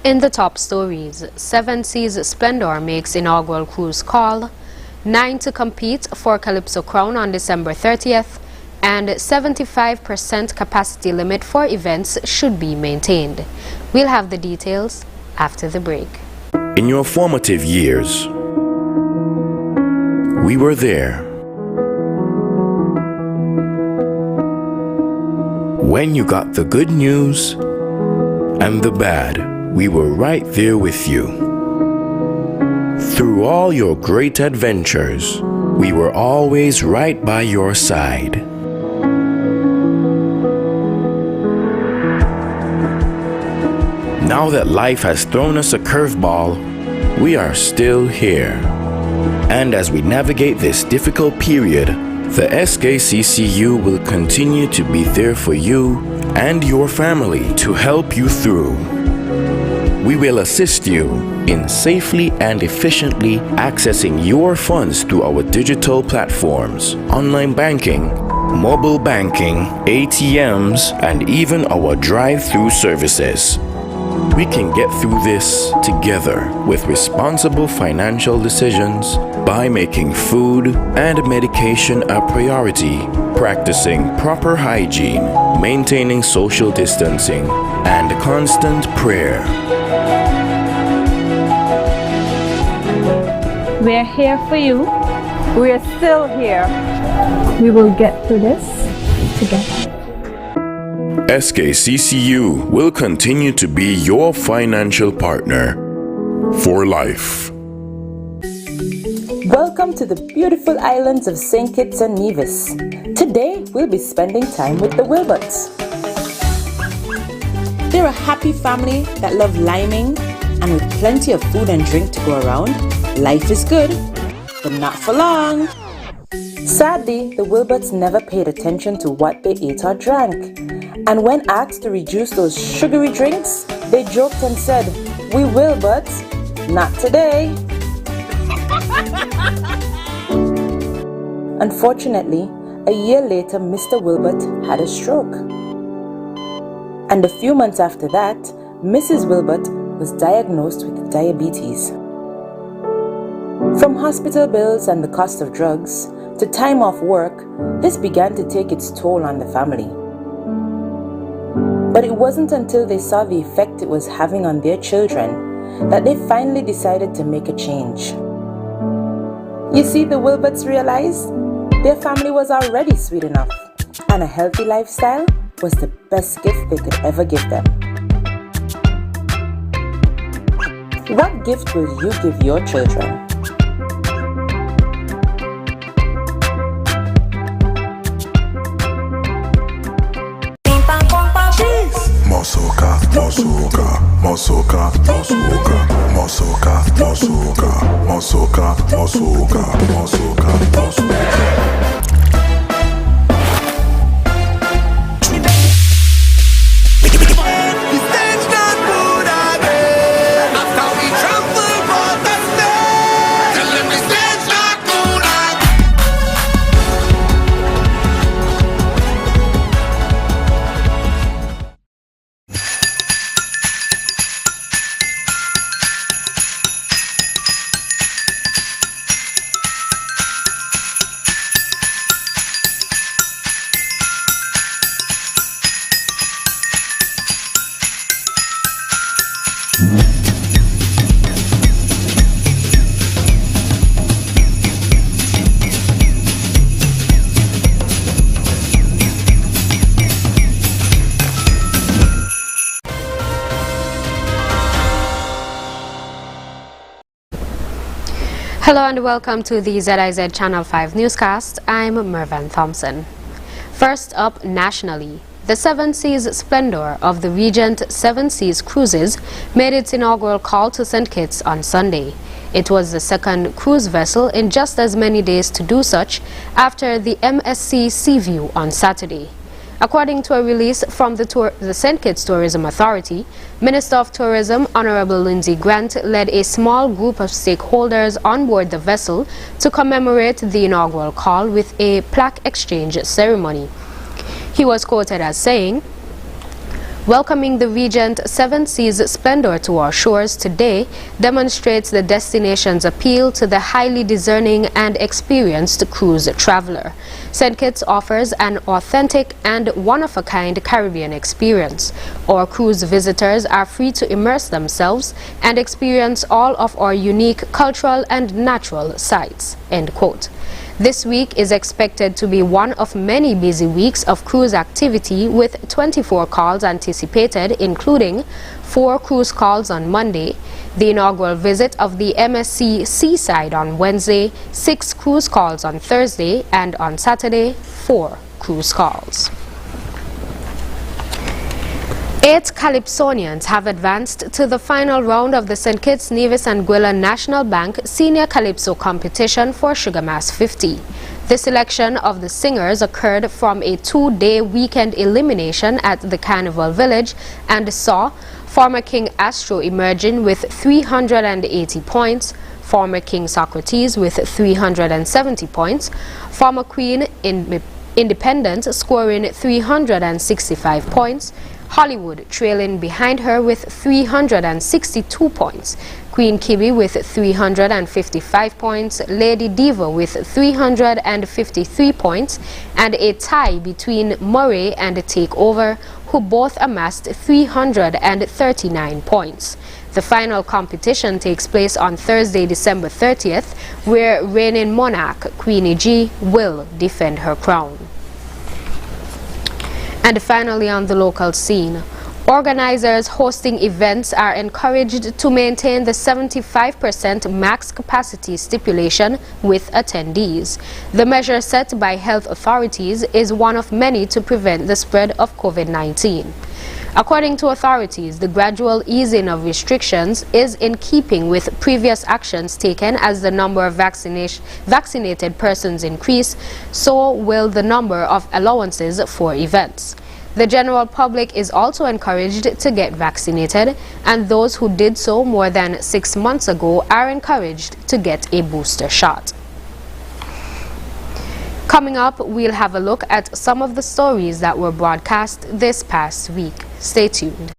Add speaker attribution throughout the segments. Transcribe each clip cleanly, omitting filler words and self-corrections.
Speaker 1: In the top stories, 7Seas Splendor makes inaugural cruise call, 9 to compete for Calypso Crown on December 30th, and 75% capacity limit for events should be maintained. We'll have the details after the break.
Speaker 2: In your formative years, we were there. When you got the good news and the bad, we were right there with you. Through all your great adventures, we were always right by your side. Now that life has thrown us a curveball, we are still here. And as we navigate this difficult period, the SKCCU will continue to be there for you and your family to help you through. We will assist you in safely and efficiently accessing your funds through our digital platforms, online banking, mobile banking, ATMs, and even our drive-through services. We can get through this together with responsible financial decisions by making food and medication a priority, practicing proper hygiene, maintaining social distancing, and constant prayer.
Speaker 3: We're here for you.
Speaker 4: We're still here.
Speaker 3: We will get through this together.
Speaker 2: SKCCU will continue to be your financial partner for life.
Speaker 4: Welcome to the beautiful islands of St. Kitts and Nevis. Today, we'll be spending time with the Wilberts. They're a happy family that love liming, and with plenty of food and drink to go around, life is good, but not for long. Sadly, the Wilberts never paid attention to what they ate or drank. And when asked to reduce those sugary drinks, they joked and said, "We will, but not today." Unfortunately, a year later, Mr. Wilbert had a stroke. And a few months after that, Mrs. Wilbert was diagnosed with diabetes. From hospital bills and the cost of drugs to time off work, this began to take its toll on the family. But it wasn't until they saw the effect it was having on their children that they finally decided to make a change. You see, the Wilberts realized their family was already sweet enough, and a healthy lifestyle was the best gift they could ever give them. What gift will you give your children?
Speaker 5: Mosoka, mosoka, mosoka, mosoka, mosoka, mosoka, mosoka, mosoka, mosoka, mosoka.
Speaker 1: Hello and welcome to the ZIZ Channel 5 newscast. I'm Mervan Thompson. First up, nationally, the 7Seas Splendor of the Regent 7Seas Cruises made its inaugural call to St. Kitts on Sunday. It was the second cruise vessel in just as many days to do such after the MSC Seaview on Saturday. According to a release from the St. Kitts Tourism Authority, Minister of Tourism Honorable Lindsay Grant led a small group of stakeholders on board the vessel to commemorate the inaugural call with a plaque exchange ceremony. He was quoted as saying, Welcoming the Regent 7 Seas Splendor to our shores today demonstrates the destination's appeal to the highly discerning and experienced cruise traveler. St. Kitts offers an authentic and one-of-a-kind Caribbean experience. Our cruise visitors are free to immerse themselves and experience all of our unique cultural and natural sights." End quote. This week is expected to be one of many busy weeks of cruise activity, with 24 calls anticipated, including 4 cruise calls on Monday, the inaugural visit of the MSC Seaside on Wednesday, 6 cruise calls on Thursday, and on Saturday, 4 cruise calls. 8 Calypsonians have advanced to the final round of the St. Kitts, Nevis and Gwinnett National Bank Senior Calypso competition for Sugar Mass 50. The selection of the singers occurred from a 2-day weekend elimination at the Carnival Village and saw former King Astro emerging with 380 points, former King Socrates with 370 points, former Queen Independent scoring 365 points, Hollywood trailing behind her with 362 points, Queen Kibi with 355 points, Lady Diva with 353 points, and a tie between Murray and Takeover, who both amassed 339 points. The final competition takes place on Thursday, December 30th, where reigning monarch Queenie G will defend her crown. And finally, on the local scene, organizers hosting events are encouraged to maintain the 75% max capacity stipulation with attendees. The measure set by health authorities is one of many to prevent the spread of COVID-19. According to authorities, the gradual easing of restrictions is in keeping with previous actions taken. As the number of vaccinated persons increase, so will the number of allowances for events. The general public is also encouraged to get vaccinated, and those who did so more than 6 months ago are encouraged to get a booster shot. Coming up, we'll have a look at some of the stories that were broadcast this past week. Stay tuned.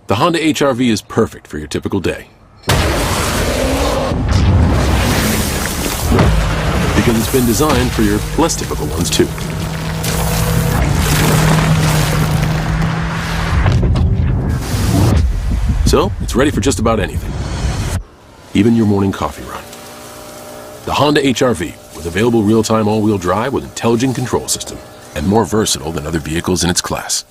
Speaker 6: The Honda HR-V is perfect for your typical day, because it's been designed for your less typical ones too. So, it's ready for just about anything, even your morning coffee run. The Honda HR-V, with available real-time all-wheel drive with intelligent control system, and more versatile than other vehicles in its class.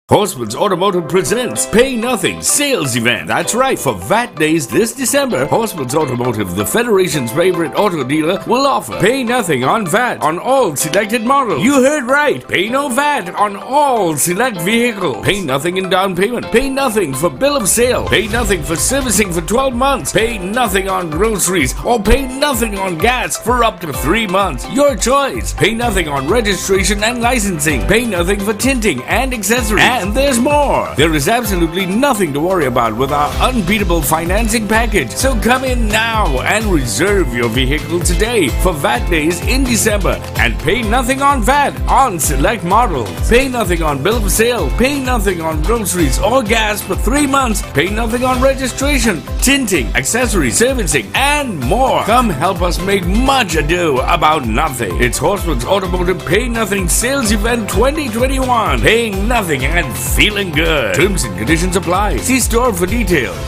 Speaker 7: Horseman's Automotive presents Pay Nothing Sales Event. That's right, for VAT days this December, Horseman's Automotive, the Federation's favorite auto dealer, will offer Pay Nothing on VAT on all selected models. You heard right, pay no VAT on all select vehicles. Pay nothing in down payment. Pay nothing for bill of sale. Pay nothing for servicing for 12 months. Pay nothing on groceries, or pay nothing on gas for up to 3 months. Your choice. Pay nothing on registration and licensing. Pay nothing for tinting and accessories. And there's more. There is absolutely nothing to worry about with our unbeatable financing package. So come in now and reserve your vehicle today for VAT days in December, and pay nothing on VAT on select models. Pay nothing on bill of sale. Pay nothing on groceries or gas for 3 months. Pay nothing on registration, tinting, accessories, servicing, and more. Come help us make much ado about nothing. It's Horseman's Automotive Pay Nothing Sales Event 2021. Paying nothing and feeling good. Terms and conditions apply. See store for details.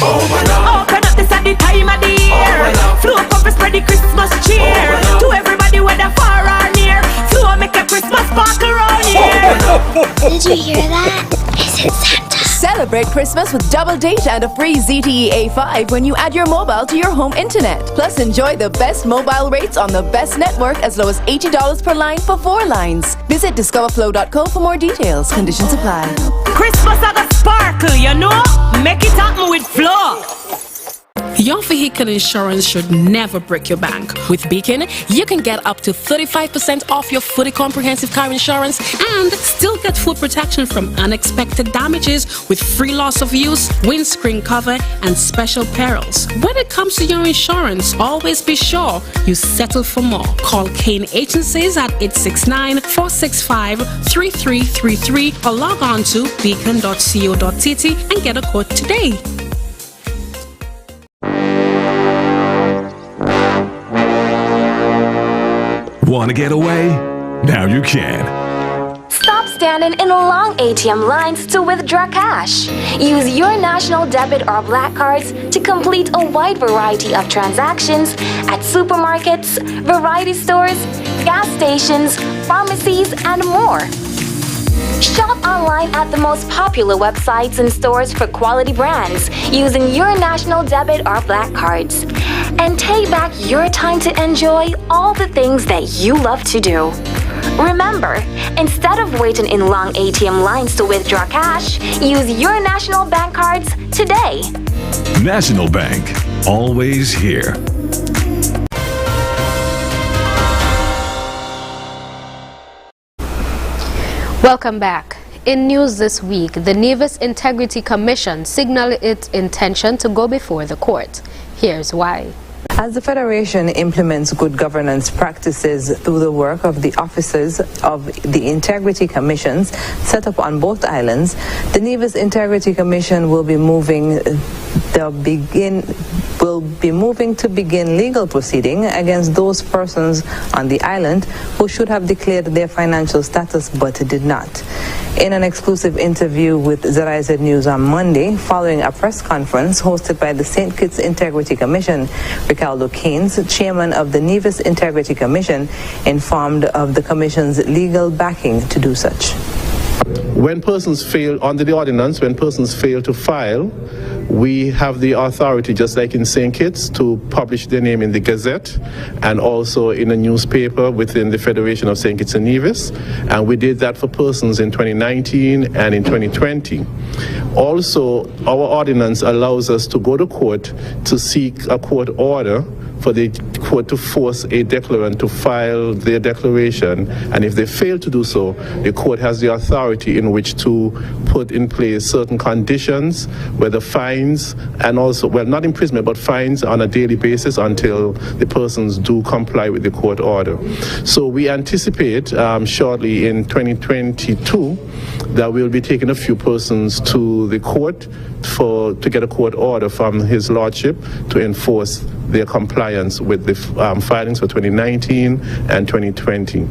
Speaker 8: Open up, this at the time of the year. Flow up and spread the Christmas cheer. To everybody, whether far or near. Flow make a Christmas sparkle around here.
Speaker 9: Did you hear that? Is it Santa?
Speaker 10: Celebrate Christmas with double data and a free ZTE A5 when you add your mobile to your home internet. Plus, enjoy the best mobile rates on the best network as low as $80 per line for 4 lines. Visit discoverflow.co for more details. Conditions apply.
Speaker 8: Christmas at a sparkle, you know? Make it happen with Flow.
Speaker 11: Your vehicle insurance should never break your bank. With Beacon, you can get up to 35% off your fully comprehensive car insurance and still get full protection from unexpected damages with free loss of use, windscreen cover, and special perils. When it comes to your insurance, always be sure you settle for more. Call Kane Agencies at 869-465-3333 or log on to beacon.co.tt and get a quote today.
Speaker 12: Want to get away? Now you can.
Speaker 13: Stop standing in long ATM lines to withdraw cash. Use your national debit or black cards to complete a wide variety of transactions at supermarkets, variety stores, gas stations, pharmacies, and more. Shop online at the most popular websites and stores for quality brands using your national debit or black cards. And take back your time to enjoy all the things that you love to do. Remember, instead of waiting in long ATM lines to withdraw cash, use your national bank cards today.
Speaker 12: National Bank, always here.
Speaker 1: Welcome back. In news this week, the Nevis Integrity Commission signaled its intention to go before the court. Here's why.
Speaker 14: As the Federation implements good governance practices through the work of the officers of the Integrity Commissions set up on both islands, the Nevis Integrity Commission will be moving to begin legal proceeding against those persons on the island who should have declared their financial status but did not. In an exclusive interview with ZIZ News on Monday, following a press conference hosted by the St. Kitts Integrity Commission, Ricardo Keynes, chairman of the Nevis Integrity Commission, informed of the Commission's legal backing to do such.
Speaker 15: When persons fail, under the ordinance, when persons fail to file, we have the authority, just like in St. Kitts, to publish their name in the Gazette and also in a newspaper within the Federation of St. Kitts and Nevis. And we did that for persons in 2019 and in 2020. Also, our ordinance allows us to go to court to seek a court order for the court to force a declarant to file their declaration, and if they fail to do so, the court has the authority in which to put in place certain conditions, whether fines and also, well, not imprisonment, but fines on a daily basis until the persons do comply with the court order. So we anticipate shortly in 2022 that we'll be taking a few persons to the court to get a court order from His Lordship to enforce their compliance with the filings for 2019 and 2020.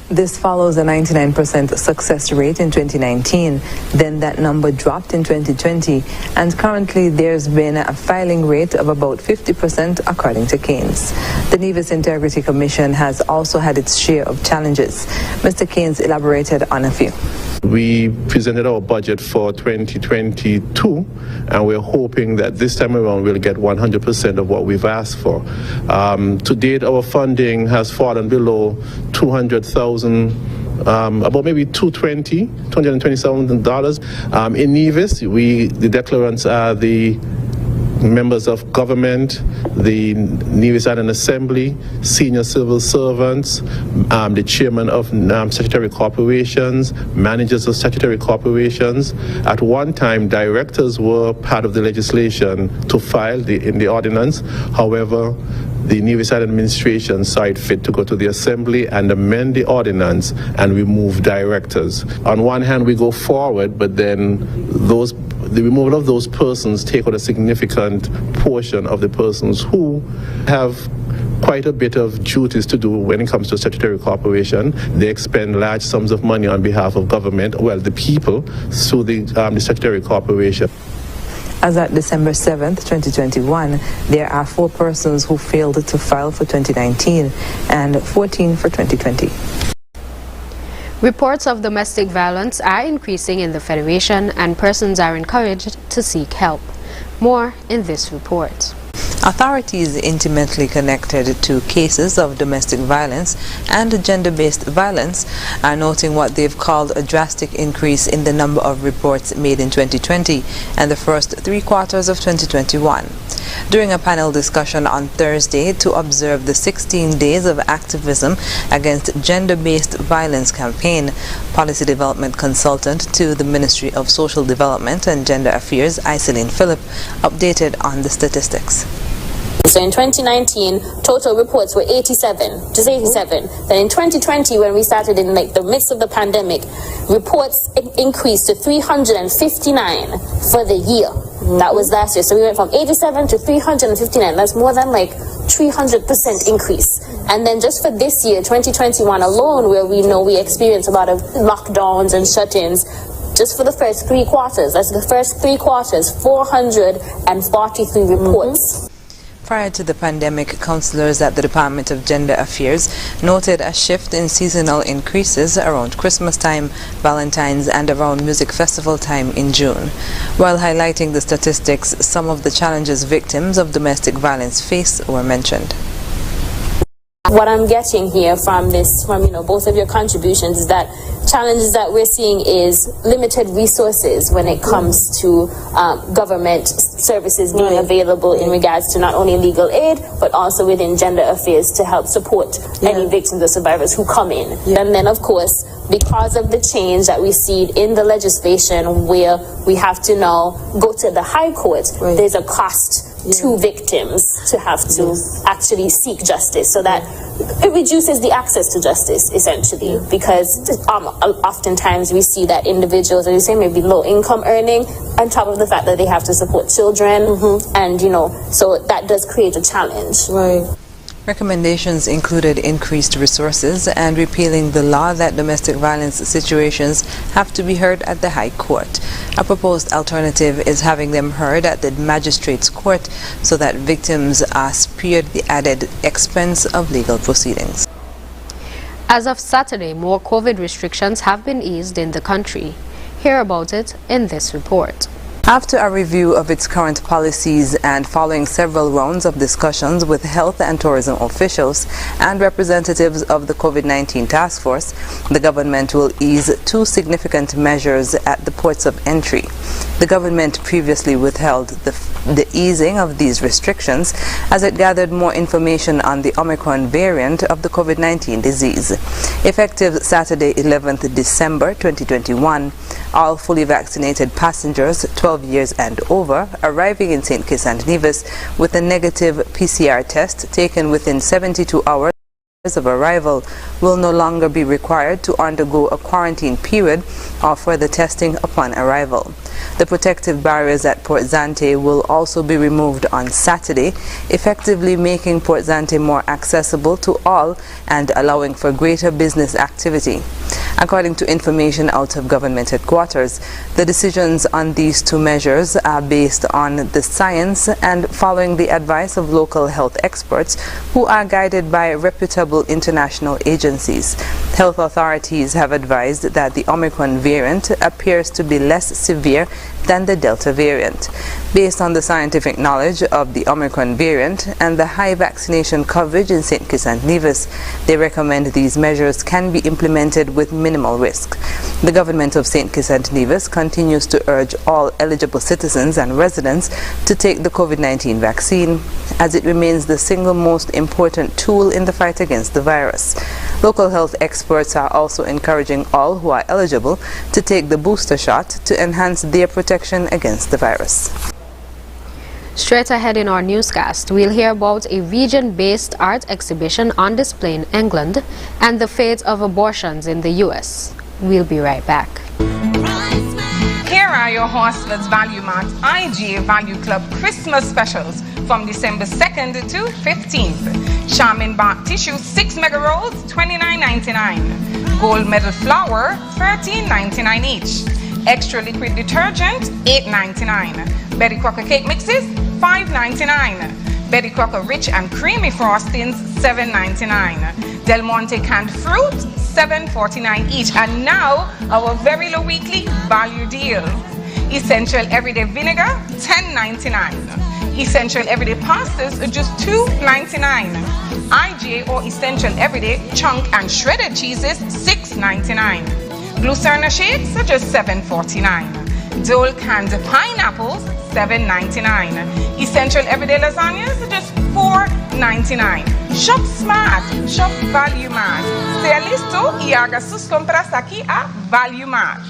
Speaker 14: This follows a 99% success rate in 2019. Then that number dropped in 2020, and currently there's been a filing rate of about 50% according to Keynes. The Nevis Integrity Commission has also had its share of challenges. Mr. Keynes elaborated on a few.
Speaker 15: We presented our budget for 2022, and we're hoping that this time around we'll get 100% of what we've asked for. To date, our funding has fallen below $200,000, about maybe $220,000. In Nevis, the declarants are the members of government, the Nevis Island Assembly, senior civil servants, the chairman of statutory corporations, managers of statutory corporations. At one time, directors were part of the legislation to file in the ordinance. However, the Nevis Island administration saw it fit to go to the Assembly and amend the ordinance and remove directors. On one hand, we go forward, but then the removal of those persons take out a significant portion of the persons who have quite a bit of duties to do when it comes to a statutory corporation. They expend large sums of money on behalf of government, well, the people, through the statutory corporation.
Speaker 14: As at December 7th, 2021, there are 4 persons who failed to file for 2019 and 14 for 2020.
Speaker 1: Reports of domestic violence are increasing in the Federation, and persons are encouraged to seek help. More in this report.
Speaker 14: Authorities intimately connected to cases of domestic violence and gender-based violence are noting what they've called a drastic increase in the number of reports made in 2020 and the first 3 quarters of 2021. During a panel discussion on Thursday to observe the 16 days of activism against gender-based violence campaign, policy development consultant to the Ministry of Social Development and Gender Affairs, Iselin Phillip, updated on the statistics.
Speaker 16: So in 2019, total reports were 87, just 87. Then in 2020, when we started in the midst of the pandemic, reports increased to 359 for the year. That was last year. So we went from 87 to 359. That's more than 300% increase. And then just for this year, 2021 alone, where we know we experienced a lot of lockdowns and shut-ins, just for the first 3 quarters, that's the first 3 quarters, 443 reports.
Speaker 14: Prior to the pandemic, counselors at the Department of Gender Affairs noted a shift in seasonal increases around Christmas time, Valentine's, and around music festival time in June. While highlighting the statistics, some of the challenges victims of domestic violence face were mentioned.
Speaker 16: What I'm getting here from both of your contributions is that challenges that we're seeing is limited resources when it comes to government services being available in regards to not only legal aid but also within gender affairs to help support any victims or survivors who come in. And then of course, because of the change that we see in the legislation where we have to now go to the High Court, there's a cost to victims to have to actually seek justice, so that it reduces the access to justice essentially, because oftentimes we see that individuals, as you say, maybe low income earning, on top of the fact that they have to support children, and so that does create a challenge.
Speaker 14: Recommendations included increased resources and repealing the law that domestic violence situations have to be heard at the High Court. A proposed alternative is having them heard at the Magistrates' Court so that victims are spared the added expense of legal proceedings.
Speaker 1: As of Saturday, more COVID restrictions have been eased in the country. Hear about it in this report.
Speaker 14: After a review of its current policies and following several rounds of discussions with health and tourism officials and representatives of the COVID-19 task force, the government will ease 2 significant measures at the ports of entry. The government previously withheld the easing of these restrictions as it gathered more information on the Omicron variant of the COVID-19 disease. Effective Saturday, 11th December 2021, all fully vaccinated passengers 12 years and over arriving in St. Kitts and Nevis with a negative PCR test taken within 72 hours of arrival will no longer be required to undergo a quarantine period or further testing upon arrival. The protective barriers at Port Zante will also be removed on Saturday, effectively making Port Zante more accessible to all and allowing for greater business activity. According to information out of government headquarters, the decisions on these 2 measures are based on the science and following the advice of local health experts who are guided by reputable international agencies. Health authorities have advised that the Omicron variant appears to be less severe than the Delta variant. Based on the scientific knowledge of the Omicron variant and the high vaccination coverage in St. Kitts and Nevis, they recommend these measures can be implemented with minimal risk. The government of St. Kitts and Nevis continues to urge all eligible citizens and residents to take the COVID-19 vaccine, as it remains the single most important tool in the fight against the virus. Local health experts are also encouraging all who are eligible to take the booster shot to enhance their protection against the virus.
Speaker 1: Straight ahead in our newscast, we'll hear about a region-based art exhibition on display in England and the fate of abortions in the U.S. We'll be right back.
Speaker 17: Here are your Horsford's Value Mart IGA Value Club Christmas specials from December 2nd to 15th. Charmin bark tissue 6 mega rolls, $29.99. Gold medal flour, $13.99 each. Extra liquid detergent, $8.99. Betty Crocker cake mixes, $5.99. Betty Crocker rich and creamy frostings, $7.99. Del Monte canned fruit, $7.49 each. And now our very low weekly value deal. Essential everyday vinegar, $10.99. Essential everyday pastas are just $2.99. IGA or essential everyday chunk and shredded cheeses $6.99. Glucerna shakes are just $7.49. Dole canned pineapples $7.99. Essential everyday lasagnas are just $4.99. Shop smart, shop Value Mart. Sea listo y haga sus compras aquí a Value Mart.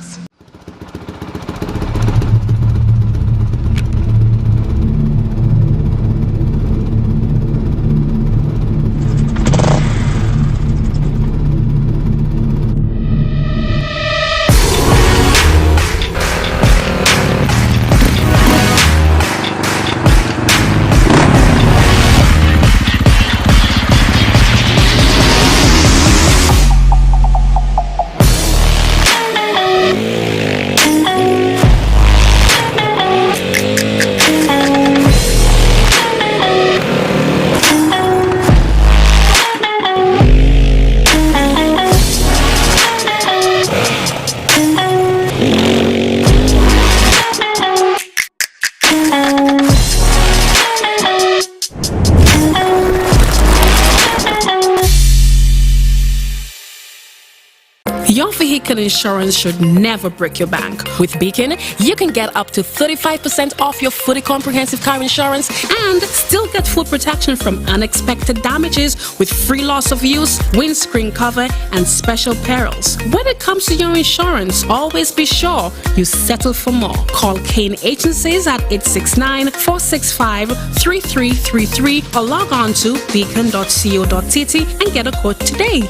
Speaker 11: Your vehicle insurance should never break your bank. With Beacon, you can get up to 35% off your fully comprehensive car insurance and still get full protection from unexpected damages with free loss of use, windscreen cover, and special perils. When it comes to your insurance, always be sure you settle for more. Call Kane Agencies at 869-465-3333 or log on to beacon.co.tt and get a quote today.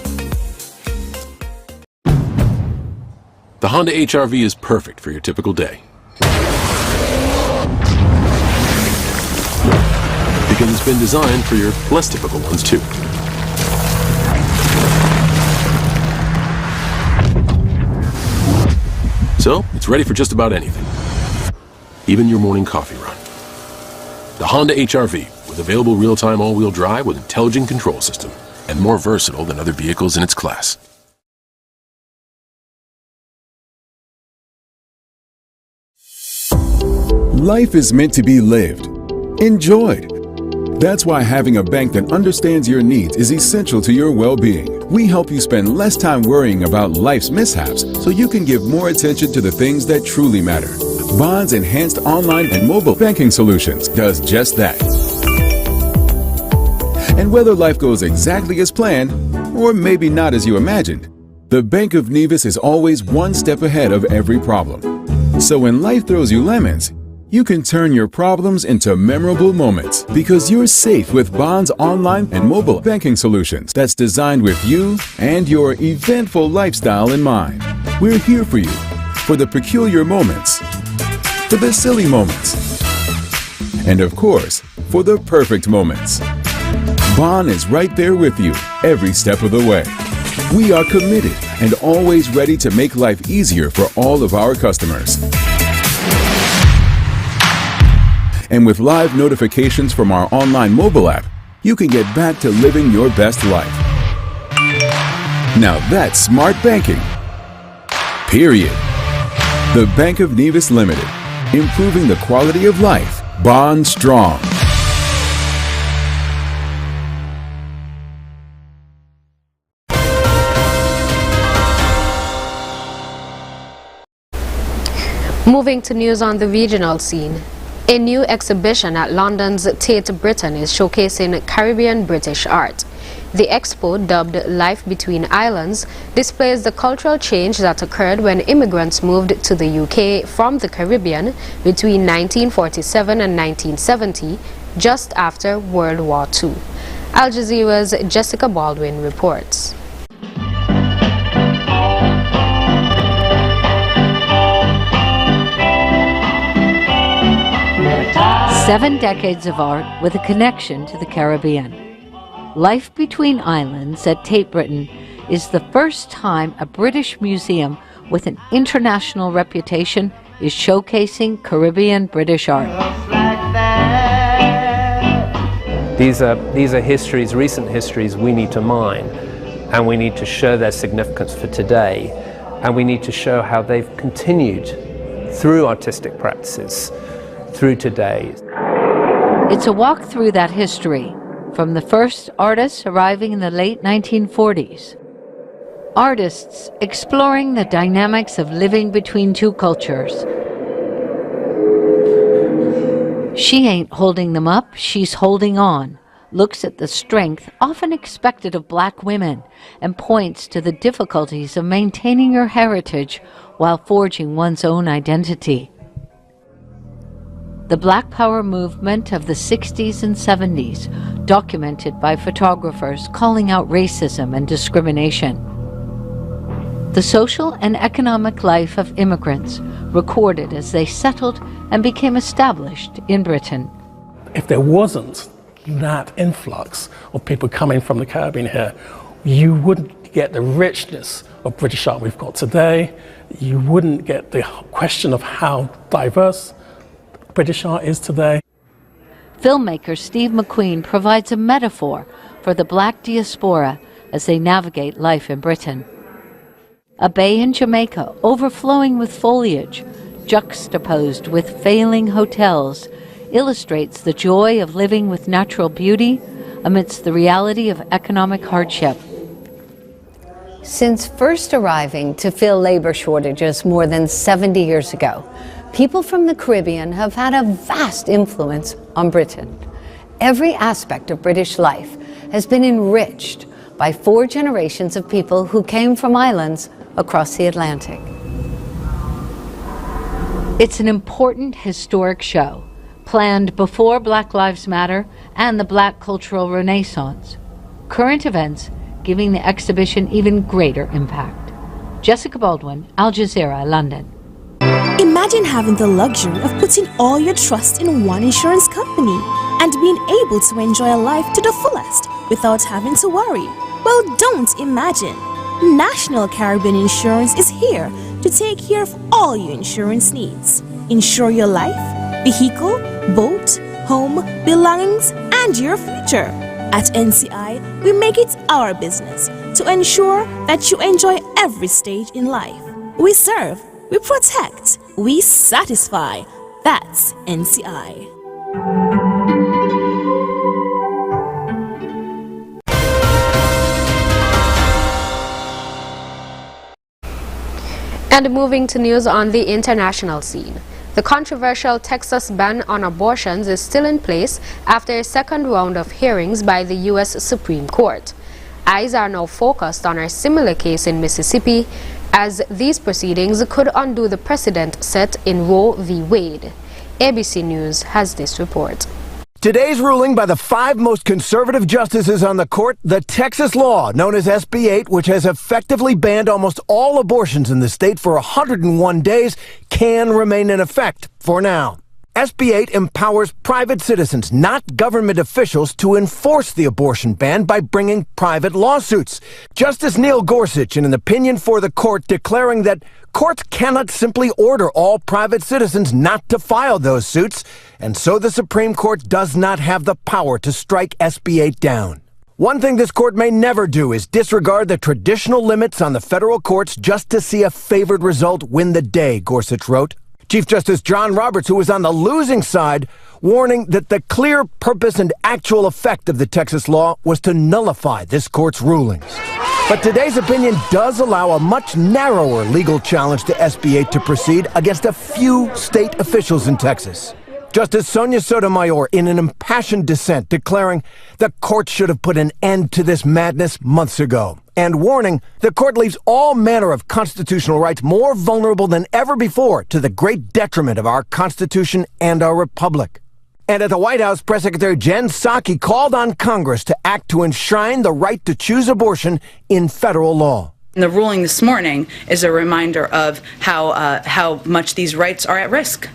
Speaker 6: The Honda HR-V is perfect for your typical day. Because it's been designed for your less typical ones too. So, it's ready for just about anything. Even your morning coffee run. The Honda HR-V, with available real-time all-wheel drive with intelligent control system, and more versatile than other vehicles in its class.
Speaker 12: Life is meant to be lived, enjoyed. That's why having a bank that understands your needs is essential to your well-being. We help you spend less time worrying about life's mishaps so you can give more attention to the things that truly matter. Bond's enhanced online and mobile banking solutions does just that. And whether life goes exactly as planned, or maybe not as you imagined, the Bank of Nevis is always one step ahead of every problem. So when life throws you lemons, you can turn your problems into memorable moments because you're safe with Bond's online and mobile banking solutions that's designed with you and your eventful lifestyle in mind. We're here for you for the peculiar moments, for the silly moments, and of course, for the perfect moments. Bond is right there with you every step of the way. We are committed and always ready to make life easier for all of our customers. And with live notifications from our online mobile app, you can get back to living your best life. Now that's smart banking. Period. The Bank of Nevis Limited, improving the quality of life. Bond strong.
Speaker 1: Moving to news on the regional scene. A new exhibition at London's Tate Britain is showcasing Caribbean British art. The expo, dubbed Life Between Islands, displays the cultural change that occurred when immigrants moved to the UK from the Caribbean between 1947 and 1970, just after World War II. Al Jazeera's Jessica Baldwin reports.
Speaker 18: 7 decades of art with a connection to the Caribbean. Life Between Islands at Tate Britain is the first time a British museum with an international reputation is showcasing Caribbean British art.
Speaker 19: These are histories, recent histories we need to mine, and we need to show their significance for today, and we need to show how they've continued through artistic practices, through today.
Speaker 18: It's a walk through that history, from the first artists arriving in the late 1940s. Artists exploring the dynamics of living between two cultures. She ain't holding them up, she's holding on. Looks at the strength often expected of black women and points to the difficulties of maintaining your heritage while forging one's own identity. The Black Power movement of the 60s and 70s, documented by photographers calling out racism and discrimination. The social and economic life of immigrants, recorded as they settled and became established in Britain.
Speaker 20: If there wasn't that influx of people coming from the Caribbean here, you wouldn't get the richness of British art we've got today. You wouldn't get the question of how diverse British art is today.
Speaker 18: Filmmaker Steve McQueen provides a metaphor for the black diaspora as they navigate life in Britain. A bay in Jamaica overflowing with foliage, juxtaposed with failing hotels, illustrates the joy of living with natural beauty amidst the reality of economic hardship.
Speaker 21: Since first arriving to fill labor shortages more than 70 years ago, people from the Caribbean have had a vast influence on Britain. Every aspect of British life has been enriched by 4 generations of people who came from islands across the Atlantic.
Speaker 18: It's an important historic show, planned before Black Lives Matter and the Black Cultural Renaissance. Current events giving the exhibition even greater impact. Jessica Baldwin, Al Jazeera, London.
Speaker 22: Imagine having the luxury of putting all your trust in one insurance company and being able to enjoy a life to the fullest without having to worry. Well, don't imagine. National Caribbean Insurance is here to take care of all your insurance needs. Insure your life, vehicle, boat, home, belongings, and your future. At NCI, we make it our business to ensure that you enjoy every stage in life. We serve, we protect, we satisfy. That's NCI.
Speaker 1: And moving to news on the international scene. The controversial Texas ban on abortions is still in place after a second round of hearings by the U.S. Supreme Court. Eyes are now focused on a similar case in Mississippi, as these proceedings could undo the precedent set in Roe v. Wade. ABC News has this report.
Speaker 23: Today's ruling by the 5 most conservative justices on the court, the Texas law known as SB 8, which has effectively banned almost all abortions in the state for 101 days, can remain in effect for now. SB 8 empowers private citizens, not government officials, to enforce the abortion ban by bringing private lawsuits. Justice Neil Gorsuch, in an opinion for the court, declaring that courts cannot simply order all private citizens not to file those suits, and so the Supreme Court does not have the power to strike SB 8 down. One thing this court may never do is disregard the traditional limits on the federal courts just to see a favored result win the day, Gorsuch wrote. Chief Justice John Roberts, who was on the losing side, warning that the clear purpose and actual effect of the Texas law was to nullify this court's rulings. But today's opinion does allow a much narrower legal challenge to SB 8 to proceed against a few state officials in Texas. Justice Sonia Sotomayor, in an impassioned dissent, declaring the court should have put an end to this madness months ago, and warning the court leaves all manner of constitutional rights more vulnerable than ever before to the great detriment of our Constitution and our republic. And at the White House, Press Secretary Jen Psaki called on Congress to act to enshrine the right to choose abortion in federal law.
Speaker 24: The ruling this morning is a reminder of how much these rights are at risk.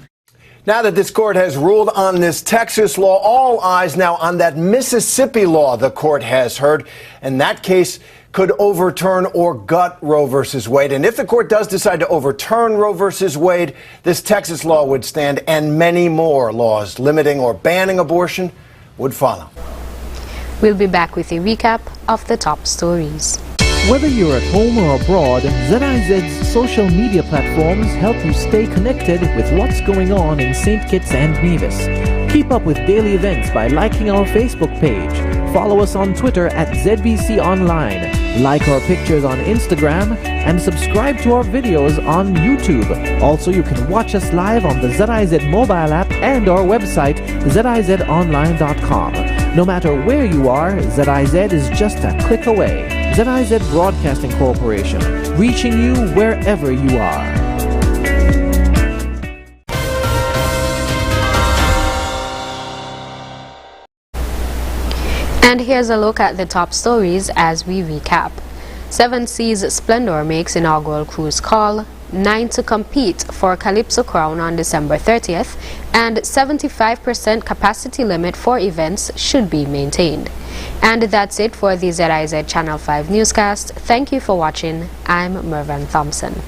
Speaker 23: Now that this court has ruled on this Texas law, all eyes now on that Mississippi law the court has heard. And that case could overturn or gut Roe versus Wade. And if the court does decide to overturn Roe versus Wade, this Texas law would stand, and many more laws limiting or banning abortion would follow.
Speaker 1: We'll be back with a recap of the top stories.
Speaker 25: Whether you're at home or abroad, ZIZ's social media platforms help you stay connected with what's going on in St. Kitts and Nevis. Keep up with daily events by liking our Facebook page. Follow us on Twitter at ZBC Online. Like our pictures on Instagram and subscribe to our videos on YouTube. Also, you can watch us live on the ZIZ mobile app and our website, zizonline.com. No matter where you are, ZIZ is just a click away. ZIZ Broadcasting Corporation, reaching you wherever you are.
Speaker 1: And here's a look at the top stories as we recap. 7 Seas Splendor makes inaugural cruise call, 9 to compete for Calypso Crown on December 30th, and 75% capacity limit for events should be maintained. And that's it for the ZIZ Channel 5 newscast. Thank you for watching. I'm Mervyn Thompson.